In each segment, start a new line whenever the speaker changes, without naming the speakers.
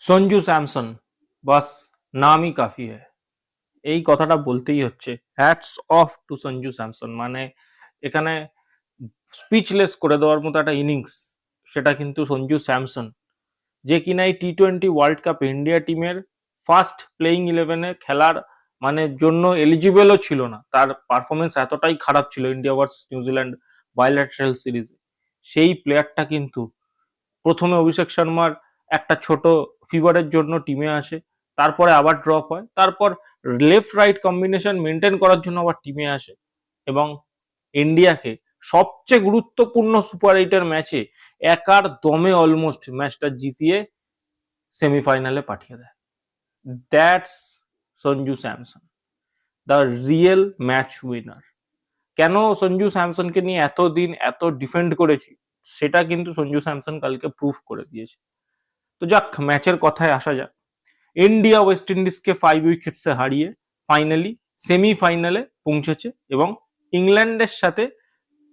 Sanju Samson বাস নামই কাফি হ্যায়, এই কথাটা বলতেই হচ্ছে। Hats off to Sanju Samson. মানে এখানে স্পিচলেস করে দেওয়ার মতো একটা ইনিংস, সেটা কিন্তু সঞ্জু স্যামসন, যে কিনা এই টি-20 ওয়ার্ল্ড কাপ ইন্ডিয়া টিমের ফার্স্ট প্লেইং ইলেভেনে খেলার মানে জন্য এলিজিবলও ছিল না। তার পারফরমেন্স এতটাই খারাপ ছিল ইন্ডিয়া ভার্সেস নিউজিল্যান্ড বাইল্যাটারাল সিরিজে। সেই প্লেয়ারটা কিন্তু প্রথমে অভিষেক শর্মার একটা ছোট ফিভারের জন্য টিমে আসে, তারপরে আবার ড্রপ হয়, তারপর লেফট রাইট কম্বিনেশন মেনটেন করার জন্য আবার টিমে আসে এবং ইন্ডিয়াকে সবচেয়ে গুরুত্বপূর্ণ সুপার এইটের ম্যাচে একার দমে অলমোস্ট ম্যাচটা জিতিয়ে সেমিফাইনালে পাঠিয়ে দেয়। That's Sanju Samson, the real match winner. কেন সঞ্জু স্যামসনকে নিয়ে এতদিন এত ডিফেন্ড করেছি, সেটা কিন্তু সঞ্জু স্যামসন কালকে প্রুফ করে দিয়েছে। তো যাক, ম্যাচের কথায় আসা যাক। ইন্ডিয়া ওয়েস্ট ইন্ডিজকে 5 উইকেটসে হারিয়ে ফাইনালি সেমিফাইনালে পৌঁছেছে এবং ইংল্যান্ডের সাথে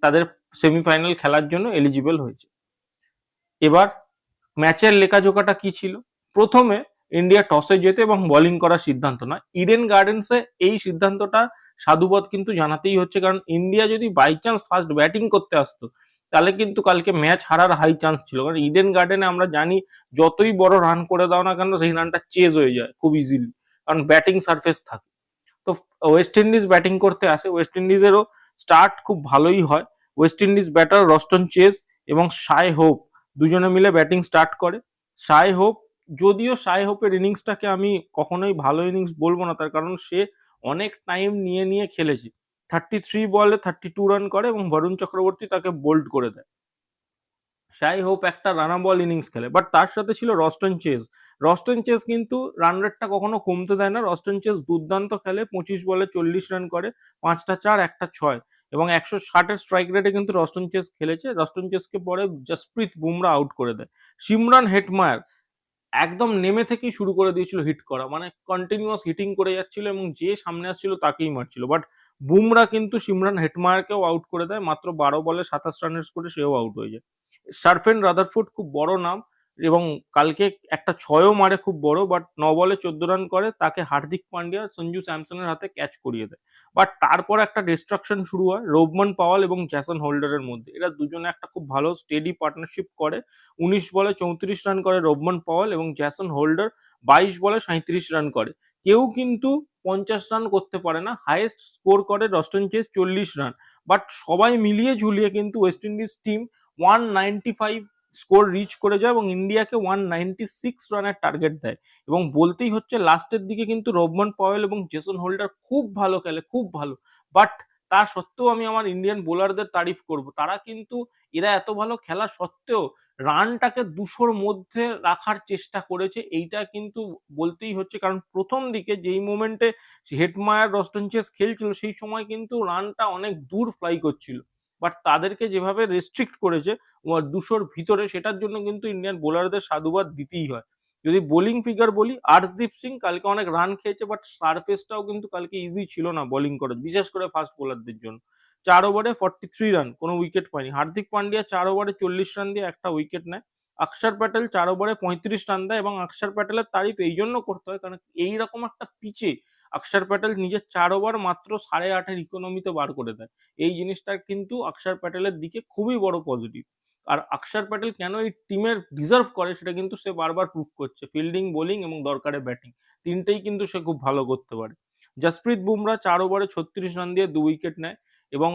তাদের সেমিফাইনাল খেলার জন্য এলিজিবল হয়েছে। এবার ম্যাচের লেখাজোখাটা কি ছিল? প্রথমে ইন্ডিয়া টসে জেতে এবং বোলিং করার সিদ্ধান্ত নয়। ইডেন গার্ডেন্সে এই সিদ্ধান্তটা সাধুবাদ কিন্তু জানাতেই হচ্ছে, কারণ ইন্ডিয়া যদি বাই চান্স ফার্স্ট ব্যাটিং করতে আসতো তাহলে কিন্তু কালকে ম্যাচ হারার হাই চান্স ছিল। কারণ ইডেন গার্ডেনে আমরা জানি যতই বড় রান করে দাও না কেন সেই রানটা চেজ হয়ে যায় খুব ইজিলি, কারণ ব্যাটিং সারফেস থাকে। তো ওয়েস্ট ইন্ডিজ ব্যাটিং করতে আসে, ওয়েস্ট ইন্ডিজেরও স্টার্ট খুব ভালোই হয়। West Indies batter Roston Chase এবং শাই হোপ দুজনে মিলে ব্যাটিং স্টার্ট করে। শাই হোপ, যদিও শাই হোপের ইনিংসটাকে আমি কখনোই ভালো ইনিংস বলবো না, তার কারণ সে অনেক টাইম নিয়ে নিয়ে খেলেছে। 33 বলে 32 রান করে এবং বরুণ চক্রবর্তী তাকে বোল্ড করে দেয়। শাই হোপ একটা রানা বল ইনিংস খেলে, বাট তার সাথে ছিল রস্টন চেজ। রস্টন চেজ কিন্তু রান রেটটা কখনো কমতে দেয় না। রস্টন চেজ দুর্দান্ত খেলে, 25 বলে 40 রান করে, 5টা 4 একটা 6 এবং 160-এর স্ট্রাইক রেটে কিন্তু রস্টন চেজ খেলেছে। রস্টন চেজকে পরে জসপ্রীত বুমরা আউট করে দেয়। সিমরান হেটমায়ার একদম নেমে থেকেই শুরু করে দিয়েছিল হিট করা, মানে কন্টিনিউয়াস হিটিং করে যাচ্ছিল এবং যে সামনে আসছিল তাকেই মারছিল। বাট বুমরা কিন্তু সিমরান হেটমায়ারকেও আউট করে দেয়, মাত্র 12 বলে 27 রানের স্কোরে সেও আউট হয়ে যায়। সার্ফেন রাদারফোর্ড খুব বড় নাম এবং কালকে একটা ছয়ও মারে খুব বড়, বাট 9 বলে 14 রান করে, তাকে হার্দিক পান্ডিয়া সঞ্জু স্যামসনের হাতে ক্যাচ করিয়ে দেয়। বাট তারপরে একটা ডিস্ট্রাকশন শুরু হয় রোবমান পাওয়াল এবং জ্যাসন হোল্ডারের মধ্যে। এরা দুজনে একটা খুব ভালো স্টেডি পার্টনারশিপ করে। 19 বলে 34 রান করে রোবমান পাওয়াল এবং জ্যাসন হোল্ডার 22 বলে 37 রান করে। কেউ কিন্তু 50 রান করতে পারে না। হাইয়েস্ট স্কোর করে রস্টন চেজ 40 রান। বাট সবাই মিলিয়ে ঝুলিয়ে কিন্তু West Indies team 195 score reach করে যায় এবং ইন্ডিয়াকে 196 রানের টার্গেট দেয়। এবং বলতেই হচ্ছে লাস্টের দিকে কিন্তু রোবমান পাওয়েল এবং জেসন হোল্ডার খুব ভালো খেলে, খুব ভালো। বাট তা সত্ত্বেও আমি আমার ইন্ডিয়ান বোলারদের তারিফ করব। তারা কিন্তু এরা এত ভালো খেলা সত্ত্বেও রানটাকে 200-র মধ্যে রাখার চেষ্টা করেছে। এইটা কিন্তু বলতেই হচ্ছে, কারণ প্রথম দিকে যেই মোমেন্টে হেটমায়ার রস্টন চেজ খেলছিল সেই সময় কিন্তু রানটা অনেক দূর ফ্লাই করছিল। বাট তাদেরকে যেভাবে রেস্ট্রিক্ট করেছে 200-র ভিতরে, সেটার জন্য কিন্তু ইন্ডিয়ান বোলারদের সাধুবাদ দিতেই হয়। যদি বোলিং ফিগার বলি, আর্শদীপ সিং কালকে অনেক রান খেয়েছে, বাট সারফেসটাও কিন্তু কালকে ইজি ছিল না বোলিং করা, বিশেষ করে ফাস্ট বোলারদের জন্য। 4 ওভারে 43 রান, কোনো উইকেট পায়নি। হার্দিক পান্ডিয়া 4 ওভারে 40 রান দিয়ে একটা উইকেট নেয়। অক্ষর প্যাটেল 4 ওভারে 35 রান দেয় এবং অক্ষর প্যাটেলের তারিফ এই জন্য করতে হয় কারণ এইরকম একটা পিচে অক্ষর প্যাটেল নিজের 4 ওভার মাত্র 8.5-এর ইকোনমিতে বার করে দেয়। এই জিনিসটা কিন্তু অক্ষর প্যাটেলের দিকে খুবই বড় পজিটিভ। আর অক্ষর প্যাটেল কেন এই টিমের ডিজার্ভ করে সেটা কিন্তু সে বারবার প্রুভ করছে। ফিল্ডিং, বোলিং এবং দরকারে ব্যাটিং, তিনটেই কিন্তু সে খুব ভালো করতে পারে। জসপ্রীত বুমরা 4 ওভারে 36 রান দিয়ে 2 উইকেট নেয় এবং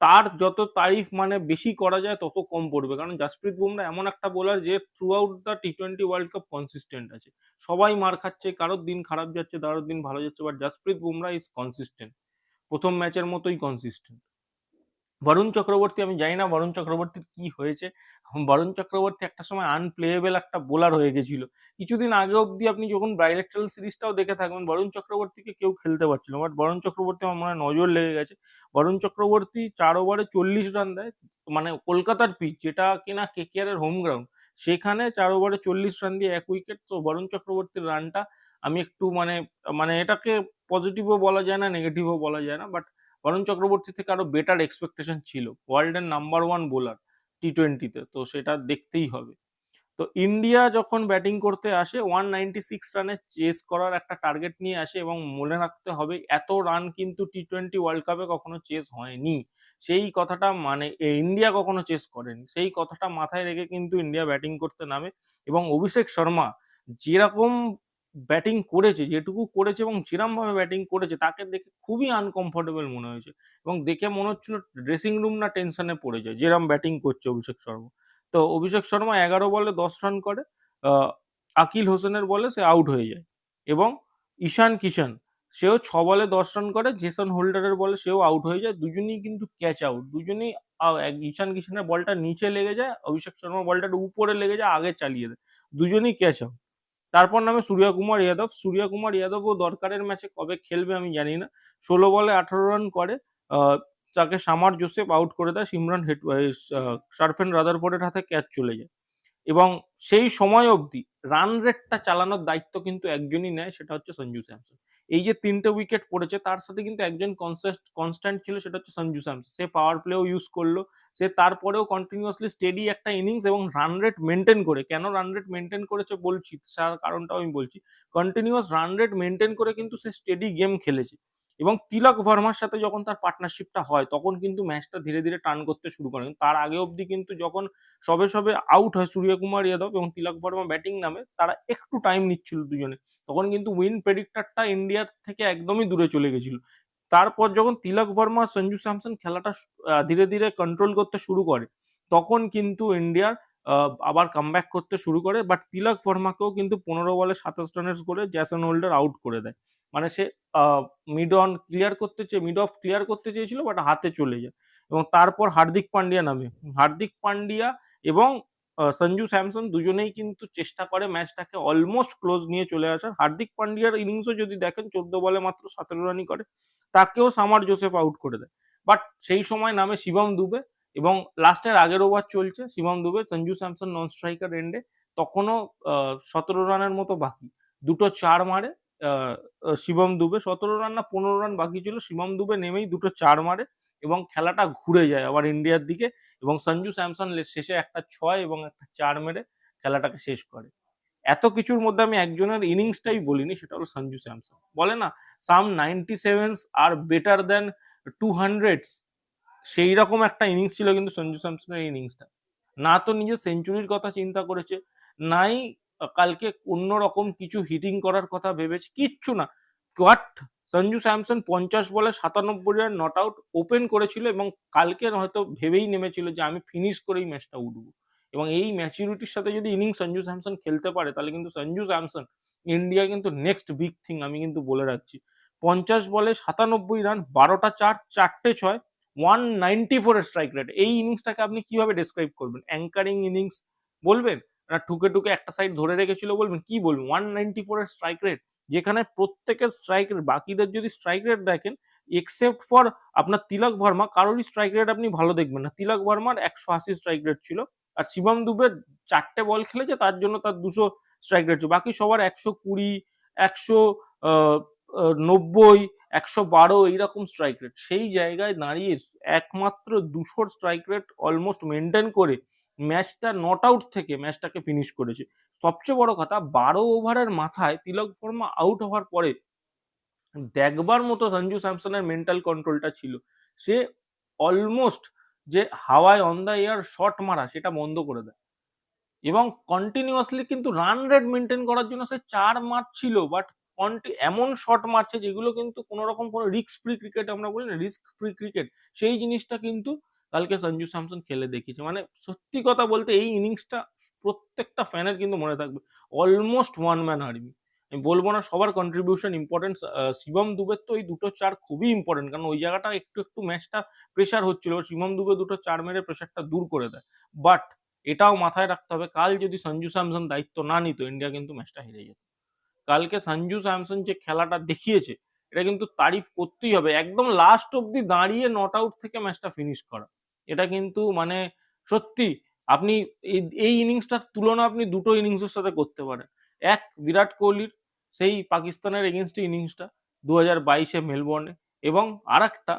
তার যত তারিফ মানে বেশি করা যায় তত কম পড়বে, কারণ জসপ্রীত বুমরা এমন একটা বোলার যে থ্রু আউট দ্য টি-20 ওয়ার্ল্ড কাপ কনসিস্টেন্ট আছে। সবাই মার খাচ্ছে, কারোর দিন খারাপ যাচ্ছে, কারোর দিন ভালো যাচ্ছে, but Jasprit Bumrah is consistent. প্রথম ম্যাচের মতোই কনসিস্টেন্ট। বরুণ চক্রবর্তী, আমি জানি না বরুণ চক্রবর্তীর কি হয়েছে। বরুণ চক্রবর্তী একটা সময় আনপ্লেয়েবল একটা বোলার হয়ে গেছিল। কিছুদিন আগে অব্দি আপনি যখন বাইলেটারাল সিরিজটাও দেখে থাকবেন, বরুণ চক্রবর্তীকে কেউ খেলতে পারছিল না। বাট বরুণ চক্রবর্তী আমার মনে হয় নজর লেগে গেছে। বরুণ চক্রবর্তী 4 ওভারে 40 রান দেয়, মানে কলকাতার পিচ যেটা কিনা কেকেআর এর হোম গ্রাউন্ড, সেখানে 4 ওভারে 40 রান দিয়ে 1 উইকেট। তো বরুণ চক্রবর্তীর রানটা আমি একটু মানে মানে এটাকে পজিটিভও বলা যায় না, নেগেটিভও বলা যায় না, বাট বরুণ চক্রবর্তী থেকে আরো বেটার এক্সপেকটেশন ছিল। ওয়ার্ল্ডের নাম্বার 1 বোলার টি-20-তে, তো সেটা দেখতেই হবে। তো ইন্ডিয়া যখন ব্যাটিং করতে আসে 196 রানে চেস করার একটা টার্গেট নিয়ে আসে, এবং মনে রাখতে হবে এত রান কিন্তু টি-20 ওয়ার্ল্ড কাপে কখনো চেস হয়নি। সেই কথাটা মানে ইন্ডিয়া কখনো চেস করেনি, সেই কথাটা মাথায় রেখে কিন্তু ইন্ডিয়া ব্যাটিং করতে নামে। এবং অভিষেক শর্মা যেরকম ব্যাটিং করেছে, যেটুকু করেছে এবং যেরকম ভাবে ব্যাটিং করেছে, তাকে দেখে খুবই আনকমফোর্টেবল মনে হয়েছে, এবং দেখে মনে হচ্ছিল ড্রেসিং রুম না টেনশনে পড়ে যায় যেরকম ব্যাটিং করছে অভিষেক শর্মা। তো অভিষেক শর্মা 11 বলে 10 রান করে, আকিল হোসেনের বলে সে আউট হয়ে যায়, এবং ঈশান কিষান সেও 6 বলে 10 রান করে, জেসন হোল্ডারের বলে সেও আউট হয়ে যায়। দুজনেই কিন্তু ক্যাচ আউট, দুজনেই ঈশান কিষানের বলটা নিচে লেগে যায়, অভিষেক শর্মার বলটা একটু উপরে লেগে যায়, আগে চালিয়ে দেয়, দুজনেই ক্যাচ আউট। তারপর নামে সূর্যকুমার যাদব। সূর্যকুমার যাদবও দরকারের ম্যাচে কবে খেলবে আমি জানি না, 16 বলে 18 রান করে, তাকে সামার জোসেফ আউট করে দেয়, সিমরান সারফেন রাদারফোর্ডের হাতে ক্যাচ চলে যায়। এবং সেই সময় অবধি রান রেটটা চালানোর দায়িত্ব কিন্তু একজনই নেয়, সেটা হচ্ছে সঞ্জু স্যামসন। এই যে 3টে উইকেট পড়েছে, তার সাথে কিন্তু একজন কনস্ট্যান্ট ছিল, সেটা হচ্ছে সঞ্জু স্যামসন। সে পাওয়ার প্লেও ইউজ করলো, সে তারপরেও কন্টিনিউয়াসলি স্টেডি একটা ইনিংস এবং রান রেট মেনটেন করে। কেন রান রেট মেনটেন করেছে বলছি, তার কারণটাও আমি বলছি। কন্টিনিউয়াস রান রেট মেনটেন করে কিন্তু সে স্টেডি গেম খেলেছে, এবং তিলক ভার্মার সাথে যখন তার পার্টনারশিপটা হয়, তখন কিন্তু ম্যাচটা ধীরে ধীরে টার্ন করতে শুরু করে। তার আগে অবধি কিন্তু যখন সবে সবে আউট হয় সূর্যকুমার যাদব এবং তিলক ভার্মা ব্যাটিং নামে, তারা একটু টাইম নিচ্ছিল দুজনে, তখন কিন্তু উইন প্রেডিক্টরটা ইন্ডিয়ার থেকে একদমই দূরে চলে গেছিল। তারপর যখন তিলক ভার্মা সঞ্জু স্যামসন খেলাটা ধীরে ধীরে কন্ট্রোল করতে শুরু করে, তখন কিন্তু ইন্ডিয়ার আবার কামব্যাক করতে শুরু করে। বাট তিলক ভার্মাকেও কিন্তু 15 বলে 27 রানের স্কোরে জ্যাসন হোল্ডার আউট করে দেয়। মানে সে মিড অফ ক্লিয়ার করতে চেয়েছিল, বাট হাতে চলে যায়। এবং তারপর হার্দিক পান্ডিয়া নামে। হার্দিক পান্ডিয়া এবং সঞ্জু স্যামসন দুজনেই কিন্তু চেষ্টা করে ম্যাচটাকে অলমোস্ট ক্লোজ নিয়ে চলে আসার। হার্দিক পান্ডিয়ার ইনিংসও যদি দেখেন, 14 বলে মাত্র 17 রানই করে, তাকেও সামার জোসেফ আউট করে দেয়। বাট সেই সময় নামে শিবম দুবে, এবং লাস্টের আগের ওভার চলছে, শিবম দুবে সঞ্জু স্যামসন নন স্ট্রাইকার এন্ডে, তখনও 17 রানের মতো বাকি, দুটো চার মারে শিবম দুবে। 17 রান না 15 রান বাকি ছিল, শিবম দুবে নেমেই দুটো চার মারে, এবং খেলাটা ঘুরে যায় আবার ইন্ডিয়ার দিকে, এবং সঞ্জু স্যামসন শেষে একটা 6 এবং একটা 4 মেরে খেলাটাকে শেষ করে। এত কিছুর মধ্যে আমি একজনের ইনিংসটাই বলিনি, সেটা হলো সঞ্জু স্যামসন। বলে না, সাম 97s আর বেটার দেন 200s, সেই রকম একটা ইনিংস ছিল কিন্তু সঞ্জু স্যামসনের ইনিংসটা। না তো নিজের সেঞ্চুরির কথা চিন্তা করেছে, নাই কালকে অন্যরকম কিছু হিটিং করার কথা ভেবেছে, কিচ্ছু না। হোয়াট, সঞ্জু স্যামসন 50 বলে 97 রান নট আউট ওপেন করেছিল, এবং কালকে হয়তো ভেবেই নেমেছিল যে আমি ফিনিশ করেই ম্যাচটা উঠবো। এবং এই ম্যাচুরিটির সাথে যদি ইনিংস সঞ্জু স্যামসন খেলতে পারে, তাহলে কিন্তু সঞ্জু স্যামসন ইন্ডিয়া কিন্তু নেক্সট বিগ থিং, আমি কিন্তু বলে রাখছি। 50 বলে 97 রান, 12টা চার, 4টে ছয়, 194 স্ট্রাইক রেট। এই ইনিংসটাকে আপনি কিভাবে ডেসক্রাইব করবেন? অ্যাঙ্কারিং ইনিংস বলবেন, না ঠুকে ঠুকে একটা সাইড ধরে রেখেছিল বলবেন, কি বলবেন? 194 স্ট্রাইক রেট, যেখানে প্রত্যেকের স্ট্রাইক রেট, বাকিদের যদি স্ট্রাইক রেট দেখেন, এক্সেপ্ট ফর আপনার তিলক ভার্মা, কারোরই স্ট্রাইক রেট আপনি ভালো দেখবেন না। তিলক ভার্মার 180 স্ট্রাইক রেট ছিল, আর শিবম দুবে 4টে বল খেলেছে, তার জন্য তার 200 স্ট্রাইক রেট ছিল। বাকি সবার 120, 190, 112 এইরকম স্ট্রাইক রেট। সেই জায়গায় দাঁড়িয়ে একমাত্র 200 স্ট্রাইক রেট অলমোস্ট মেনটেন করে ম্যাচটা নট আউট থেকে ম্যাচটাকে ফিনিশ করেছে। সবচেয়ে বড় কথা, 12 ওভারের মাথায় তিলক ভার্মা আউট হওয়ার পরে দেখবার মতো সঞ্জু স্যামসনের মেন্টাল কন্ট্রোলটা ছিল। সে অলমোস্ট যে হাওয়ায় অন দ্য এয়ার শট মারা, সেটা বন্ধ করে দেয়, এবং কন্টিনিউয়াসলি কিন্তু রান রেট মেনটেন করার জন্য সে 4 মারছিল, বাট এমন শট মারছে যেগুলো কিন্তু কোনো রকম কোনো রিস্ক ফ্রি ক্রিকেট, আমরা বলি না রিস্ক ফ্রি ক্রিকেট, সেই জিনিসটা কিন্তু কালকে সঞ্জু স্যামসন খেলে দেখিয়েছে। মানে সত্যি কথা বলতে এই ইনিংসটা প্রত্যেকটা ফ্যানের কিন্তু মনে থাকবে। Almost one man army. আমি বলবো না সবার কন্ট্রিবিউশন ইম্পর্টেন্ট, শিবম দুবের তো এই দুটো চার খুবই ইম্পর্টেন্ট, কারণ ওই জায়গাটা একটু একটু ম্যাচটা প্রেশার হচ্ছিল, শিবম দুবে দুটো চার মেরে প্রেশারটা দূর করে দেয়। বাট এটাও মাথায় রাখতে হবে, কাল যদি সঞ্জু স্যামসন দায়িত্ব না নিত, ইন্ডিয়া কিন্তু ম্যাচটা হেরে যেত। কালকে সঞ্জু স্যামসন যে খেলাটা দেখিয়েছে, এটা কিন্তু তারিফ করতেই হবে। একদম লাস্ট অব্দি দাঁড়িয়ে নট আউট থেকে ম্যাচটা ফিনিশ করা, এটা কিন্তু মানে সত্যি আপনি এই ইনিংসটার তুলনা আপনি দুটো ইনিংসের সাথে করতে পারেন। এক বিরাট কোহলির সেই পাকিস্তানের এগেনস্টে ইনিংসটা 2022-এ মেলবোর্নে, এবং আর একটা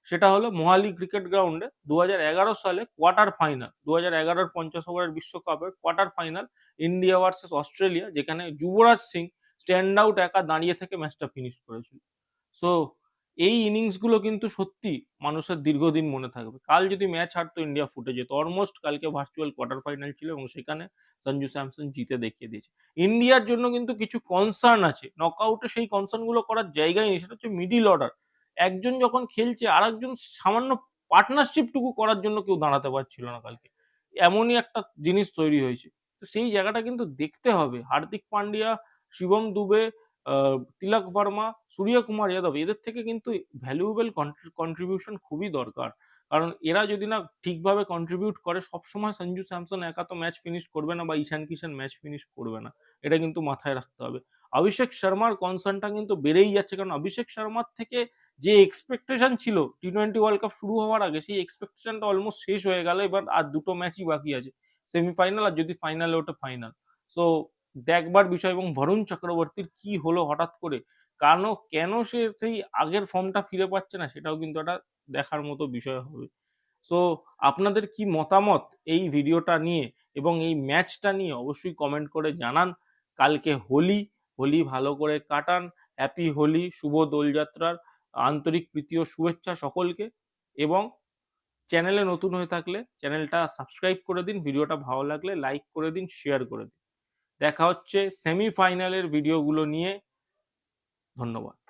সেটা হলো মোহালি ক্রিকেট গ্রাউন্ডে 2011 সালে কোয়ার্টার ফাইনাল, 2011 50 ওভারের বিশ্বকাপের quarter final, India versus Australia, যেখানে যুবরাজ সিং স্ট্যান্ড আউট একা দাঁড়িয়ে থেকে ম্যাচটা ফিনিশ করেছিল। সো এই ইনিংসগুলো কিন্তু সত্যি মানুষের দীর্ঘদিন মনে থাকবে। কাল যদি ম্যাচ হারতো ইন্ডিয়া ফুটে যেত। অলমোস্ট কালকে ভার্চুয়াল কোয়ার্টার ফাইনাল ছিল এবং সেখানে সঞ্জু স্যামসন জিতে দেখিয়ে দিয়েছে। ইন্ডিয়ার জন্য কিন্তু কিছু কনসার্ন আছে। নকআউটে সেই কনসার্ন গুলো করার জায়গায় নেই। সেটা হচ্ছে মিডল অর্ডার। একজন যখন খেলছে আরেকজন সামান্য পার্টনারশিপ টুকু করার জন্য কেউ দাঁড়াতে পারছিল না কালকে। এমনই একটা জিনিস তৈরি হয়েছে। তো সেই জায়গাটা কিন্তু দেখতে হবে। হার্দিক পান্ডিয়া, শিবম দুবে, তিলক ভার্মা, সূর্যকুমার যাদব, এদের থেকে কিন্তু ভ্যালুয়েবল কন্ট্রিবিউশন খুবই দরকার। কারণ এরা যদি না ঠিকভাবে কন্ট্রিবিউট করে, সবসময় সঞ্জু স্যামসন একা তো ম্যাচ ফিনিশ করবে না বা ঈশান কিষান ম্যাচ ফিনিশ করবে না। এটা কিন্তু মাথায় রাখতে হবে। অভিষেক শর্মার কনসার্নটা কিন্তু বেড়েই যাচ্ছে, কারণ অভিষেক শর্মার থেকে যে এক্সপেকটেশন ছিল টি-20 ওয়ার্ল্ড কাপ শুরু হওয়ার আগে, সেই এক্সপেকটেশনটা অলমোস্ট শেষ হয়ে গেল। এবার আর দুটো ম্যাচই বাকি আছে, সেমিফাইনাল আর যদি ফাইনালে ওঠে ফাইনাল। সো দেখবার বিষয়। এবং বরুণ চক্রবর্তীর কি হলো হঠাৎ করে, কেন সে সেই আগের ফর্মটা ফিরে পাচ্ছে না, সেটাও কিন্তু একটা দেখার মতো বিষয় হবে। সো আপনাদের কি মতামত এই ভিডিওটা নিয়ে এবং এই ম্যাচটা নিয়ে অবশ্যই কমেন্ট করে জানান। কালকে হোলি, হোলি ভালো করে কাটান। হ্যাপি হোলি, শুভ দোলযাত্রার আন্তরিক প্রীতি ও শুভেচ্ছা সকলকে। এবং চ্যানেলে নতুন হয়ে থাকলে চ্যানেলটা সাবস্ক্রাইব করে দিন, ভিডিওটা ভালো লাগলে লাইক করে দিন, শেয়ার করে দিন। দেখা হচ্ছে সেমিফাইনালের ভিডিওগুলো নিয়ে। ধন্যবাদ।